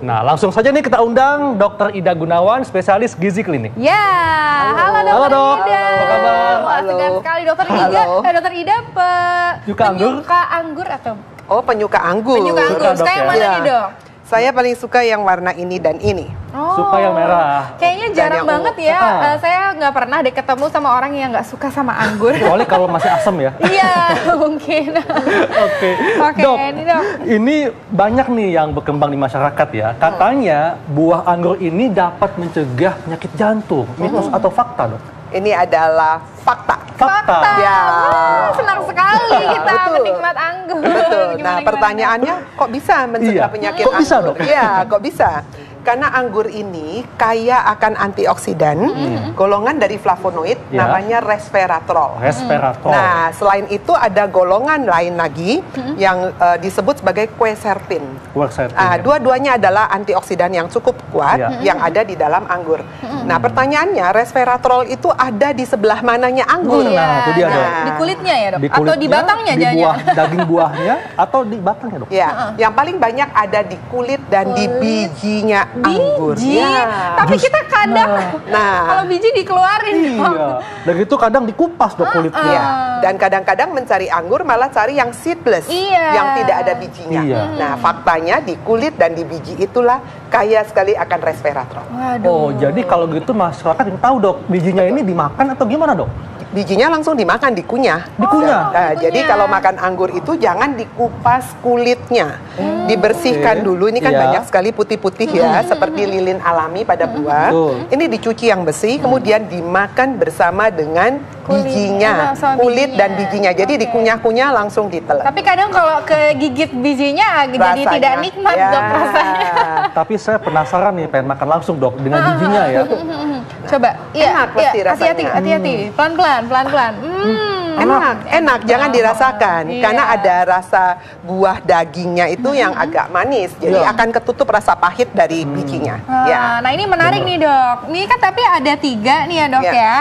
Nah, langsung saja nih kita undang Dr. Ida Gunawan, spesialis gizi klinik. Ya, halo Dr. Dok. Ida. Apa kabar? Wah, segar sekali Dr. Ida. Dr. Ida Penyuka anggur atau? Oh, penyuka anggur. Penyuka anggur. Suka, Dok, Saya yang ya? mana Iya. nih, Dok? Saya paling suka yang warna ini dan ini. Suka yang merah. Kayaknya Dan jarang yang banget ungu. ya. Saya nggak pernah deh ketemu sama orang yang nggak suka sama anggur. Kecuali kalau masih asam ya. Iya, mungkin. Oke. Oke, Dok, ini, Dok. ini banyak nih yang berkembang di masyarakat ya. Katanya buah anggur ini dapat mencegah penyakit jantung. Mitos atau fakta, Dok? Ini adalah fakta. Fakta. Ya. Senang sekali kita Betul. menikmat anggur. Betul. Gimana, Nah, gimana? pertanyaannya kok bisa mencegah Iya. penyakit Kok bisa, anggur? Dok? Iya, kok bisa? Karena anggur ini kaya akan antioksidan, golongan dari flavonoid, Ya. namanya resveratrol. Resveratrol. Nah, selain itu ada golongan lain lagi yang disebut sebagai quercetin. Quercetin. Dua-duanya adalah antioksidan yang cukup kuat Ya. yang ada di dalam anggur. Nah, pertanyaannya resveratrol itu ada di sebelah mananya anggur? Nah, itu dia, Dok. Di kulitnya ya, Dok? Di Atau di kulitnya, batangnya di jangan-jangan? buah, daging buahnya, atau di batangnya, Dok? Ya, yang paling banyak ada di kulit dan di bijinya anggur. Biji. Ya. Tapi kita kadang Nah. kalau biji dikeluarin. Dok. Iya. Dan itu kadang dikupas, Dok, kulitnya. Iya. Dan kadang-kadang mencari anggur malah cari yang seedless, Iya. yang tidak ada bijinya. Iya. Nah, faktanya di kulit dan di biji itulah kaya sekali akan resveratrol. Waduh. Oh, jadi kalau gitu masyarakat yang tahu, Dok, bijinya ini dimakan atau gimana, Dok? Bijinya langsung dimakan, dikunyah. Dikunyah? Nah, dikunyah. jadi kalau makan anggur itu jangan dikupas kulitnya. Dibersihkan Oke. dulu. Ini kan Iya. banyak sekali putih-putih ya, seperti lilin alami pada buah. Betul. Ini dicuci yang bersih, kemudian dimakan bersama dengan bijinya, sama kulit bijinya. dan bijinya. Jadi Oke. dikunyah-kunyah langsung ditelan. Tapi kadang kalau kegigit bijinya jadi Rasanya. tidak nikmat, Ya. Dok, rasanya. Tapi saya penasaran nih, pengen makan langsung, Dok, dengan bijinya ya. Coba, Enak pasti hati-hati, rasanya. hati-hati, pelan-pelan, pelan-pelan. Enak, jangan dirasakan Iya. karena ada rasa buah dagingnya itu yang agak manis, jadi Iya. akan ketutup rasa pahit dari bijinya. Ya. Nah, ini menarik nih, Dok. Ini kan tapi ada 3 nih ya, Dok, Iya. ya.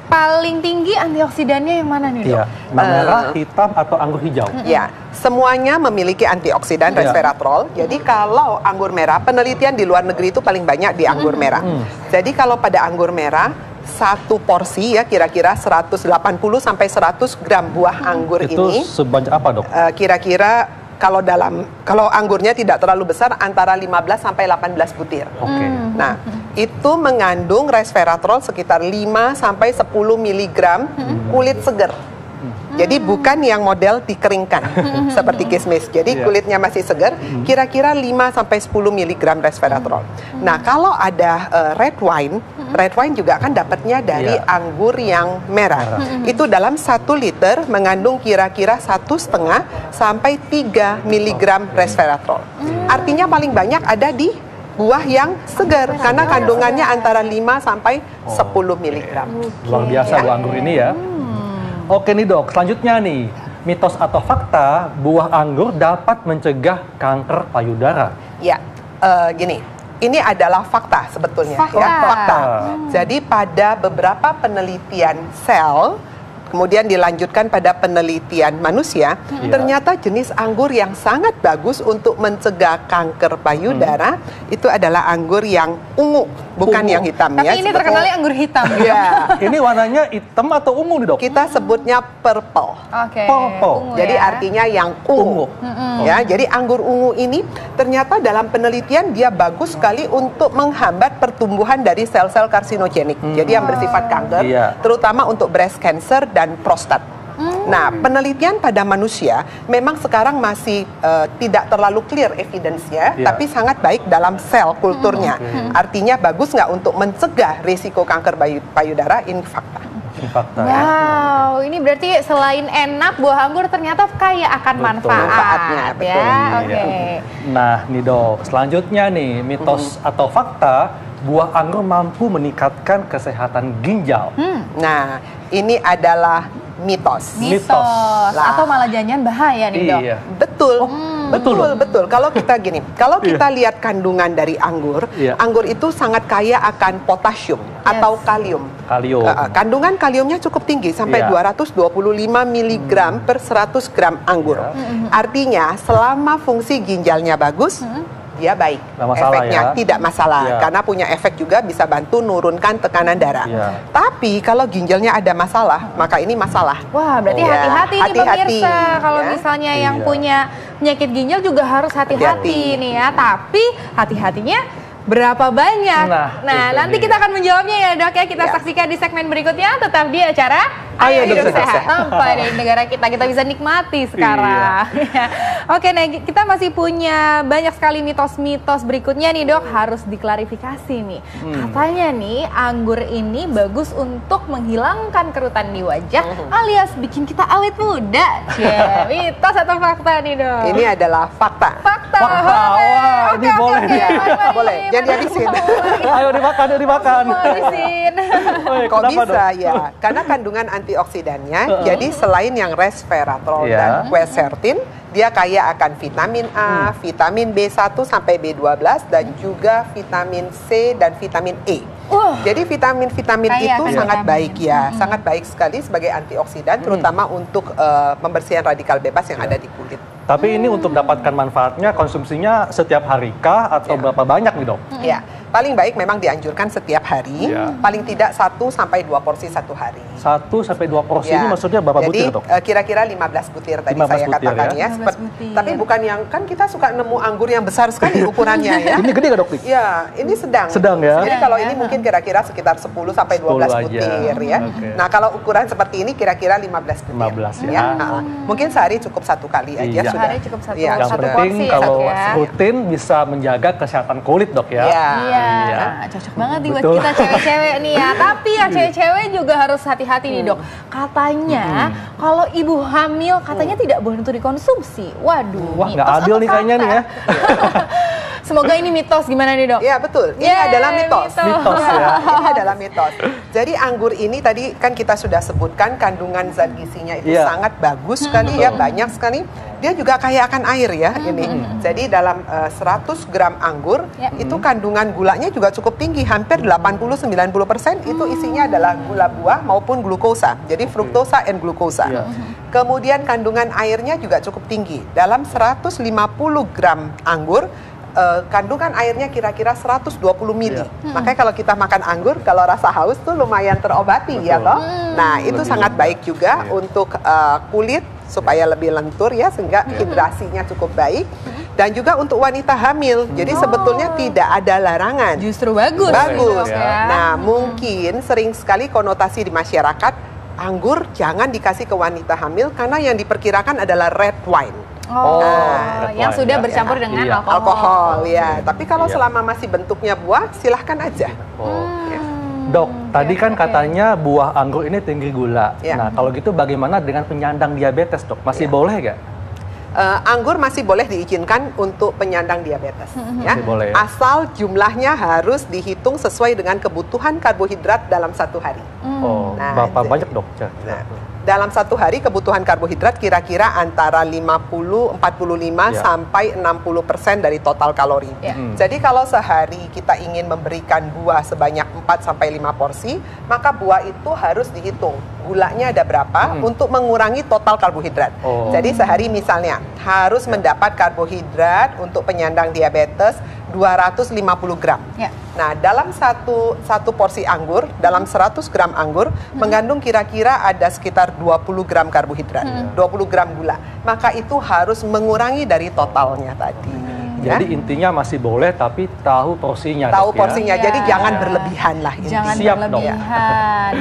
Paling tinggi antioksidannya yang mana nih, Dok? Iya. Merah, hitam, atau anggur hijau. Ya, semuanya memiliki antioksidan Iya. resveratrol. Jadi kalau anggur merah, penelitian di luar negeri itu paling banyak di anggur merah. Jadi kalau pada anggur merah, satu porsi ya kira-kira 180 sampai 100 gram buah anggur Itu ini sebanyak apa, Dok? kira-kira kalau anggurnya tidak terlalu besar antara 15 sampai 18 butir. Oke. Nah, itu mengandung resveratrol sekitar 5 sampai 10 miligram kulit seger. Jadi bukan yang model dikeringkan seperti kismis. Jadi Iya. kulitnya masih segar, kira-kira 5 sampai 10 miligram resveratrol. Nah, kalau ada red wine juga kan dapatnya dari Iya. anggur yang merah. Itu dalam 1 liter mengandung kira-kira 1,5 sampai 3 miligram resveratrol. Artinya paling banyak ada di buah yang segar karena kandungannya antara 5 sampai 10 miligram. Luar biasa buah anggur ini ya. Oke nih, Dok, selanjutnya nih, mitos atau fakta buah anggur dapat mencegah kanker payudara. Ya, gini, ini adalah fakta sebetulnya. Fakta. Ya, fakta. Jadi pada beberapa penelitian sel, kemudian dilanjutkan pada penelitian manusia, ternyata jenis anggur yang sangat bagus untuk mencegah kanker payudara itu adalah anggur yang ungu, bukan Ungu. yang hitam. Tapi ya. ini terkenalnya anggur hitam. Ya, Ini warnanya hitam atau ungu nih, Dok? kita sebutnya purple. Oke. Purple. ungu Jadi ya. artinya yang ungu. Ya, jadi anggur ungu ini ternyata dalam penelitian dia bagus sekali untuk menghambat pertumbuhan dari sel-sel karsinogenik. Jadi yang bersifat kanker, Iya. terutama untuk breast cancer dan prostat. Nah, penelitian pada manusia memang sekarang masih tidak terlalu clear evidence-nya, Iya. tapi sangat baik dalam sel kulturnya. Artinya bagus nggak untuk mencegah risiko kanker payudara? Ini fakta. Ini fakta ya. Wow, ini berarti selain enak buah anggur ternyata kaya akan Betul. manfaat. Manfaatnya, betul. Ya, Iya. oke. Nah, nih, Dok, selanjutnya nih, mitos atau fakta buah anggur mampu meningkatkan kesehatan ginjal. Nah, ini adalah mitos. Mitos. Lah. Atau malah jangan bahaya nih, Dok. Iya. Betul. betul. Betul. Kalau kita gini, kalau kita lihat kandungan dari anggur, Iya. anggur itu sangat kaya akan potasium atau kalium. Kalium. Kandungan kaliumnya cukup tinggi sampai Iya. 225 mg per 100 gram anggur. Iya. Artinya selama fungsi ginjalnya bagus, dia baik. Nggak masalah Efeknya ya? tidak masalah, Iya. karena punya efek juga bisa bantu nurunkan tekanan darah. Iya. Tapi kalau ginjalnya ada masalah, maka ini masalah. Wah, berarti Iya, hati-hati nih hati-hati, pemirsa. Kalau ya. misalnya yang Iya. punya penyakit ginjal juga harus hati-hati Hati-hati. nih ya. Tapi hati-hatinya berapa banyak? Nah, itu nanti dia. kita akan menjawabnya ya dok ya. Kita Ya. saksikan di segmen berikutnya. Tetap di acara Ayo Hidup Hidup Sehat. Sehat. Sampai dari negara kita bisa nikmati sekarang. Oke, nah kita masih punya banyak sekali mitos-mitos berikutnya nih dok. Harus diklarifikasi nih. Katanya nih anggur ini bagus untuk menghilangkan kerutan di wajah alias bikin kita awet muda. Cie, mitos atau fakta nih dok? Ini adalah fakta. Fakta. Fakta. Wah, ini boleh nih. Boleh. Jadi habisin. Ayo dimakan, ayo dimakan. Habisin. Woi, Kok kenapa, bisa Dok? ya? Karena kandungan antioksidannya, jadi selain yang resveratrol Iya. dan quercetin, dia kaya akan vitamin A, vitamin B1 sampai B12 dan juga vitamin C dan vitamin E. Jadi vitamin-vitamin Kaya itu akan sangat vitamin. baik ya, sangat baik sekali sebagai antioksidan, terutama untuk pembersihan radikal bebas yang ada di kulit. Tapi ini untuk dapatkan manfaatnya konsumsinya setiap hari kah atau berapa banyak nih dok? Ya, paling baik memang dianjurkan setiap hari, Ya. paling tidak 1 sampai 2 porsi satu hari. 1 sampai 2 porsi Ya. ini maksudnya berapa Jadi, butir dok? kira-kira 15 butir tadi 15 saya butir, katakan ya. ya. 15 butir. Tapi bukan yang, kan kita suka nemu anggur yang besar sekali ukurannya ya. Ini gede gak dok? Ya, ini sedang. Sedang ya? Jadi kalau ini mungkin kira-kira sekitar 10 sampai 12 10 aja. butir ya. Oke. Nah, kalau ukuran seperti ini kira-kira 15 butir. 15 ya. Mungkin sehari cukup 1 kali aja Iya. sudah. Sehari cukup satu. Iya, Yang satu sudah. penting porsi, kalau Dok, ya. rutin bisa menjaga kesehatan kulit dok ya. Iya. Iya, Iya. nah, cocok banget nih buat Betul. kita cewek-cewek nih ya. Tapi yang cewek-cewek juga harus hati-hati nih dok. Katanya kalau ibu hamil katanya tidak boleh untuk dikonsumsi. Waduh, Wah, nggak mitos adil atau nih kayaknya nih ya. fakta? Semoga ini mitos, gimana nih dok? Iya betul, ini Yeay, adalah mitos. Mitos ya. Ini adalah mitos. Jadi anggur ini tadi kan kita sudah sebutkan kandungan zat gizinya itu Iya. sangat bagus sekali ya, banyak sekali. Dia juga kaya akan air ya ini. Jadi dalam 100 gram anggur Ya. itu kandungan gulanya juga cukup tinggi, hampir 80-90% itu isinya adalah gula buah maupun glukosa. Jadi fruktosa and glukosa. Iya. Kemudian kandungan airnya juga cukup tinggi. Dalam 150 gram anggur kandungan airnya kira-kira 120 mili. Iya. Makanya kalau kita makan anggur, kalau rasa haus tuh lumayan terobati ya Betul. toh. Nah itu Lebih sangat lembut. baik juga Iya. untuk kulit supaya lebih lentur ya, sehingga hidrasinya cukup baik. Dan juga untuk wanita hamil. Jadi sebetulnya tidak ada larangan. Justru bagus. Bagus. nih, Dok, ya. Nah mungkin sering sekali konotasi di masyarakat, anggur jangan dikasih ke wanita hamil karena yang diperkirakan adalah red wine. Oh, red yang wine, sudah ya. bercampur dengan Iya. Alkohol ya, tapi kalau Iya. selama masih bentuknya buah, silahkan aja. Oh. Dok, tadi kan oke. katanya buah anggur ini tinggi gula. Ya. Nah, kalau gitu bagaimana dengan penyandang diabetes, dok? Masih Ya. boleh nggak? Anggur masih boleh diizinkan untuk penyandang diabetes, ya. Masih boleh. Asal jumlahnya harus dihitung sesuai dengan kebutuhan karbohidrat dalam satu hari. Oh, Nah, berapa jadi- banyak, dok? Nah, dalam satu hari kebutuhan karbohidrat kira-kira antara 45 Ya. sampai 60% dari total kalori. Ya. Jadi kalau sehari kita ingin memberikan buah sebanyak 4 sampai 5 porsi, maka buah itu harus dihitung gulanya ada berapa untuk mengurangi total karbohidrat. Oh. Jadi sehari misalnya harus mendapat karbohidrat untuk penyandang diabetes 250 gram. Ya. Nah, dalam satu porsi anggur, dalam 100 gram anggur, mengandung kira-kira ada sekitar 20 gram karbohidrat, 20 gram gula. Maka itu harus mengurangi dari totalnya tadi. Ya? Jadi intinya masih boleh, tapi tahu porsinya. Tahu dok, ya? porsinya, jadi Iya. jangan berlebihan lah intinya. Jangan Siap, Dok. berlebihan.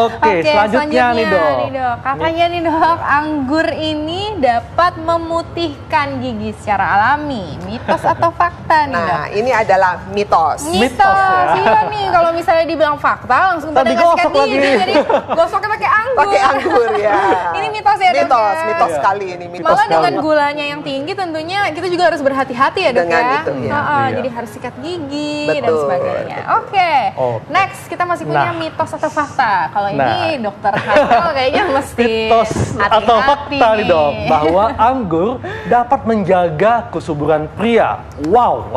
Oke, selanjutnya nih, Dok. Katanya nih dok, anggur ini dapat memutihkan gigi secara alami. Mitos atau fakta nih dok? Nah, ini adalah mitos. Mitos, ya. Iya nih, kalau misalnya dibilang fakta langsung pada Tadi nggak gosok sikat gigi. lagi. Jadi gosoknya pakai anggur. Pakai anggur ya. Ini mitos ya, Dok, Mitos, ya? mitos Iya. sekali ini. Mitos Malah dengan sekali. gulanya yang tinggi tentunya kita juga harus berhati-hati ya dok Dengan ya. itu, ya. Heeh, Iya. Jadi harus sikat gigi dan Betul, sebagainya. betul. Oke. Oke. Next kita masih punya Nah. mitos atau fakta. Kalau ini Nah. dokter Haikal kayaknya mesti Mitos atau hati-hati fakta nih, dok, bahwa anggur dapat menjaga kesuburan pria. Wow.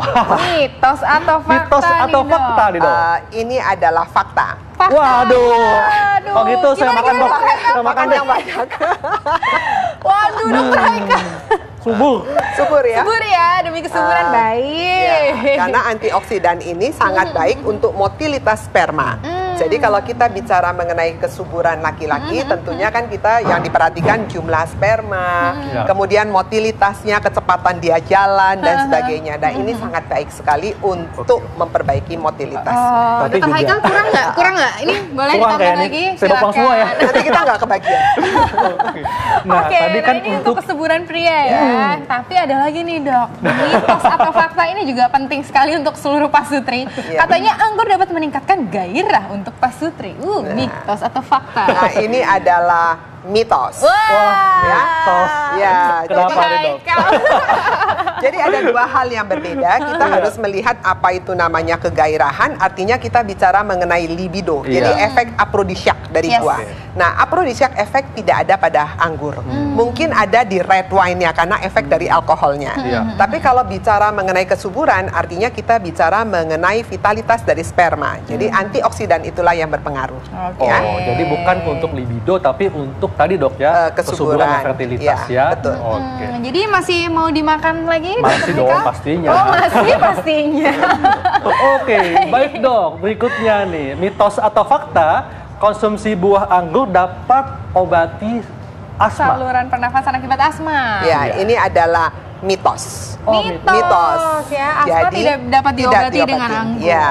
mitos atau fakta Mitos atau nih, fakta dok? nih, dok? Ini adalah fakta. Fakta. Waduh. Waduh. Kalau gitu saya Gimana, makan, gimana, dok. Haikal? Saya makan Makan deh. yang banyak. Waduh dokter Haikal. Subur. Subur ya. Subur ya, demi kesuburan baik. Ya, karena antioksidan ini sangat baik untuk motilitas sperma. Jadi kalau kita bicara mengenai kesuburan laki-laki, tentunya kan kita yang diperhatikan jumlah sperma, kemudian motilitasnya, kecepatan dia jalan dan sebagainya. Dan ini sangat baik sekali untuk memperbaiki motilitas. Oh, Tapi Dr. juga- Haikal kurang nggak? Kurang nggak? Ini boleh Kurang ditambah kayaknya. lagi? Saya bawa semua ya. Nanti kita nggak kebagian. Nah, Oke, tadi kan ini untuk kesuburan pria ya. Tapi ada lagi nih dok, mitos atau fakta ini juga penting sekali untuk seluruh pasutri. Iya. Katanya anggur dapat meningkatkan gairah untuk pasutri. Mitos atau fakta? Nah, ini adalah mitos. Wah, Ya. Tos. Ya, Kenapa jadi- nih, Dok? Haikal. Jadi ada dua hal yang berbeda. Kita harus melihat apa itu namanya kegairahan. Artinya kita bicara mengenai libido. Iya. Jadi efek aphrodisiak dari Yes. buah. Nah, aphrodisiak efek tidak ada pada anggur. Mungkin ada di red wine-nya karena efek dari alkoholnya. Iya. Tapi kalau bicara mengenai kesuburan, artinya kita bicara mengenai vitalitas dari sperma. Jadi antioksidan itulah yang berpengaruh. Oke. Ya. Oh, jadi bukan untuk libido tapi untuk tadi dok ya, Kesuburan. dan fertilitas Iya, ya. betul. Oke. Jadi masih mau dimakan lagi? Masih Dr. dong, Haikal? pastinya. Oh masih pastinya. Oke, baik dok. Berikutnya nih, mitos atau fakta konsumsi buah anggur dapat obati asma. Saluran pernafasan akibat asma. Ya, Iya. ini adalah mitos. Oh, mitos. Ya, asma tidak dapat diobati dengan anggur. Ya.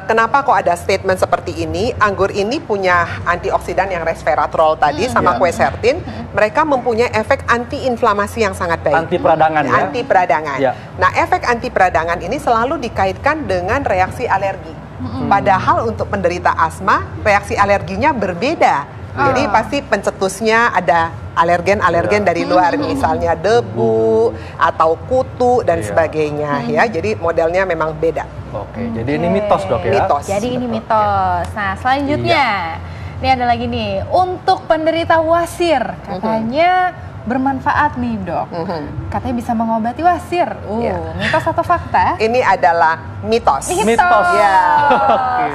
Kenapa kok ada statement seperti ini? Anggur ini punya antioksidan yang resveratrol tadi sama quercetin. Mereka mempunyai efek anti-inflamasi yang sangat baik. Anti peradangan ya. Anti peradangan. Ya. Nah, efek anti peradangan ini selalu dikaitkan dengan reaksi alergi. Padahal untuk penderita asma, reaksi alerginya berbeda. Jadi pasti pencetusnya ada alergen-alergen dari luar, misalnya debu atau kutu dan Iya. sebagainya ya. Jadi modelnya memang beda. Oke, jadi ini mitos dok ya. Mitos. Jadi ini mitos. Nah, selanjutnya ini ada lagi nih untuk penderita wasir katanya bermanfaat nih dok. Katanya bisa mengobati wasir. Iya. Mitos atau fakta? Ini adalah mitos. Mitos. Ya.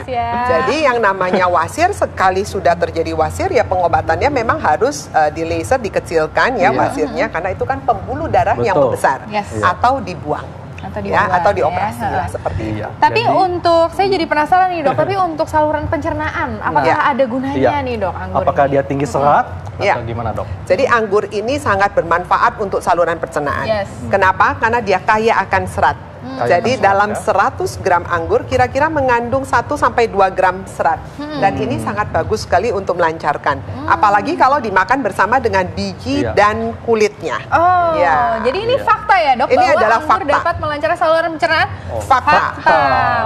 Ya. Jadi yang namanya wasir, sekali sudah terjadi wasir ya pengobatannya memang harus di laser dikecilkan ya Iya. wasirnya karena itu kan pembuluh darah yang Betul. membesar Yes. atau dibuang. Atau Ya, dibuang, atau ya. dioperasi lah seperti itu. Iya. Tapi Jadi- untuk saya jadi penasaran nih dok. Tapi untuk saluran pencernaan, apakah Iya. ada gunanya Iya. nih dok anggur? Apakah ini? dia tinggi serat Iya. atau gimana dok? Jadi anggur ini sangat bermanfaat untuk saluran pencernaan. Yes. Kenapa? Karena dia kaya akan serat. Kaya Jadi akan serat, dalam ya. 100 gram anggur kira-kira mengandung 1 sampai 2 gram serat. Dan ini sangat bagus sekali untuk melancarkan. Apalagi kalau dimakan bersama dengan biji Iya. dan kulitnya. Oh, Ya. jadi ini Iya. fakta ya dok? Ini bahwa adalah anggur fakta. dapat melancarkan saluran pencernaan? Oh, Fakta.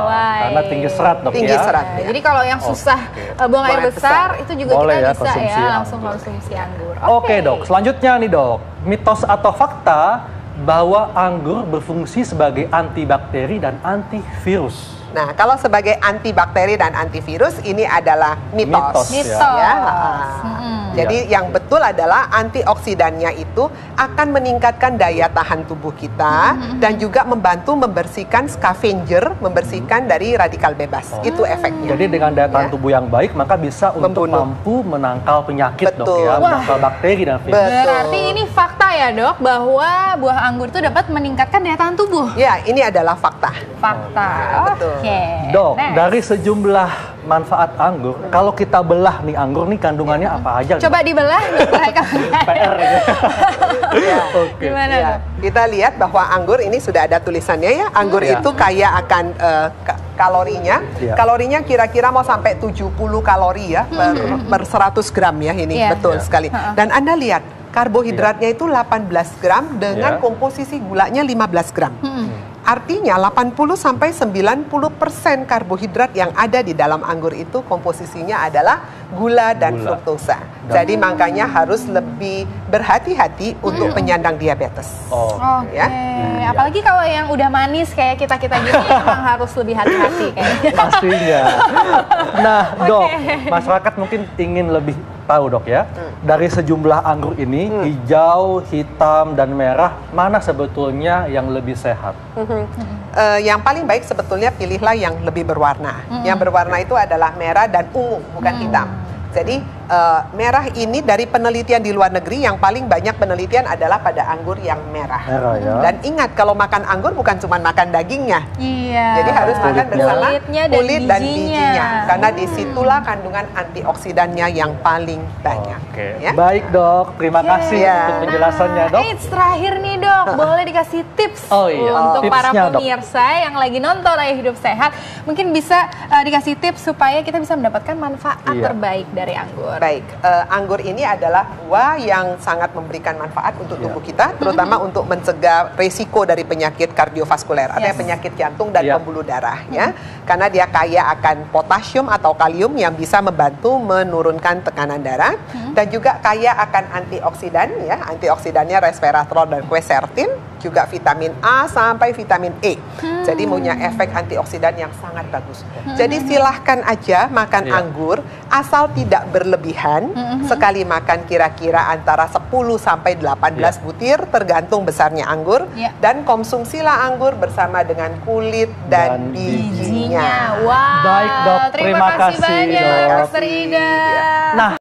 Wah. Karena tinggi serat dok Tinggi ya. serat. Nah, jadi kalau yang susah buang air Buang air besar, besar. itu juga Boleh kita ya, bisa konsumsi ya langsung anggur. konsumsi anggur. Oke dok, selanjutnya nih dok, mitos atau fakta bahwa anggur berfungsi sebagai antibakteri dan antivirus. Nah, kalau sebagai antibakteri dan antivirus ini adalah mitos. Mitos, Mitos. Ya. Iya. Jadi yang betul adalah antioksidannya itu akan meningkatkan daya tahan tubuh kita dan juga membantu membersihkan scavenger, membersihkan dari radikal bebas. Itu efeknya. Jadi dengan daya tahan Ya. tubuh yang baik maka bisa untuk Membunuh. mampu menangkal penyakit dok Betul. ya, Wah. menangkal bakteri dan virus. Betul. Berarti ini fakta ya dok, bahwa buah anggur itu dapat meningkatkan daya tahan tubuh. Ya, ini adalah fakta. Fakta. betul. Oke. Dok, Next. dari sejumlah manfaat anggur, kalau kita belah nih anggur nih kandungannya apa aja? Coba dibelah, Dr. Haikal. PR ya. Oke. Gimana Ya, dok? kita lihat bahwa anggur ini sudah ada tulisannya ya. Anggur Iya. itu kaya akan kalorinya. Iya. Kalorinya kira-kira mau sampai 70 kalori ya per 100 gram ya ini. Iya. Betul Iya. sekali. Dan Anda lihat karbohidratnya itu 18 gram dengan Iya. komposisi gulanya 15 gram. Artinya 80 sampai 90% karbohidrat yang ada di dalam anggur itu komposisinya adalah gula dan Gula. fruktosa. Jadi makanya harus lebih berhati-hati untuk penyandang diabetes. Oh. Oke, Ya. apalagi kalau yang udah manis kayak kita-kita gini emang harus lebih hati-hati kayaknya. Pastinya. Nah, dok, masyarakat mungkin ingin lebih tahu dok ya, dari sejumlah anggur ini hijau, hitam, dan merah mana sebetulnya yang lebih sehat? Yang paling baik sebetulnya pilihlah yang lebih berwarna. Yang berwarna itu adalah merah dan ungu, bukan hitam. Jadi merah ini dari penelitian di luar negeri yang paling banyak penelitian adalah pada anggur yang merah. Merah ya. Dan ingat kalau makan anggur bukan cuma makan dagingnya. Iya. Jadi harus makan bersama kulitnya kulit dan bijinya. bijinya. Karena disitulah kandungan antioksidannya yang paling banyak. Oke. Ya. Baik dok, terima kasih Ya. untuk penjelasannya dok. Eits, terakhir nih dok, boleh dikasih tips Oh, iya. untuk para Tipsnya, Dok. pemirsa yang lagi nonton Ayo Hidup Sehat. Mungkin bisa dikasih tips supaya kita bisa mendapatkan manfaat Iya. terbaik dari anggur. Baik, anggur ini adalah buah yang sangat memberikan manfaat untuk tubuh kita, terutama untuk mencegah resiko dari penyakit kardiovaskuler, artinya Yes. penyakit jantung dan Iya. pembuluh darah, ya. Karena dia kaya akan potasium atau kalium yang bisa membantu menurunkan tekanan darah, dan juga kaya akan antioksidan, ya. Antioksidannya resveratrol dan quercetin, juga vitamin A sampai vitamin E. Jadi punya efek antioksidan yang sangat bagus. Jadi silahkan aja makan Iya. anggur asal tidak berlebihan. Sekali makan kira-kira antara 10 sampai 18 butir tergantung besarnya anggur. Iya. Dan konsumsilah anggur bersama dengan kulit dan Dan bijinya. Wow. Baik, Dok. Terima Terima kasih kasih, banyak, Dok. Dokter Ida. Iya. Nah,